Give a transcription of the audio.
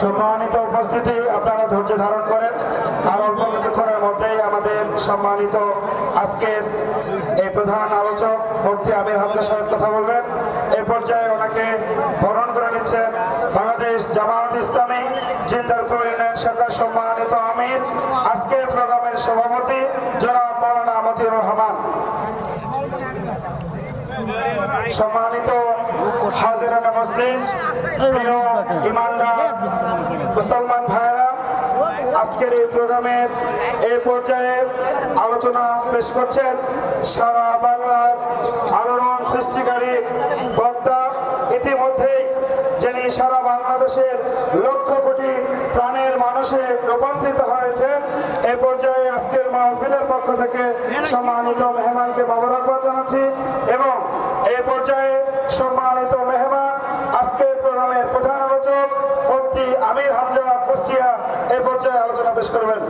সম্মানিত উপস্থিতি, আপনারা ধৈর্য ধারণ করেন। আর অল্প কিছুক্ষণের মধ্যেই আমাদের সম্মানিত আজকের এই প্রধান আলোচক মুফতি আমির হামজা সাহেব কথা বলবেন। এই পর্যায়ে ওনাকে বরণ করে নিচ্ছেন বাংলাদেশ জামায়াত ইসলামী জিন্দারপুর ইউনিয়ন শাখার সম্মানিত আমির, আজকের প্রোগ্রামের সভাপতি জনাব মাওলানা মতিউর রহমান। সম্মানিত হাজিরানে মজলিস, প্রিয় ইমানদার মুসলমান ভাইয়েরা, আজকের এই প্রোগ্রামের এই পর্যায়ে আলোচনা পেশ করছেন সারা বাংলার আলোড়ন সৃষ্টিকারী বক্তা, ইতিমধ্যেই যিনি সারা বাংলাদেশের লক্ষ কোটি প্রাণের মানুষে রূপান্তরিত হয়েছেন। এই পর্যায়ে আজকের মাহফিলের পক্ষ থেকে সম্মানিত মেহমানকে মোবারকবাদ জানাচ্ছি এবং এই পর্যায়ে সম্মানিত মেহমান আজকের প্রোগ্রামের প্রধান আলোচক মুফতি আমির হামজা কুষ্টিয়া এই পর্যায়ে আলোচনা পেশ করবেন।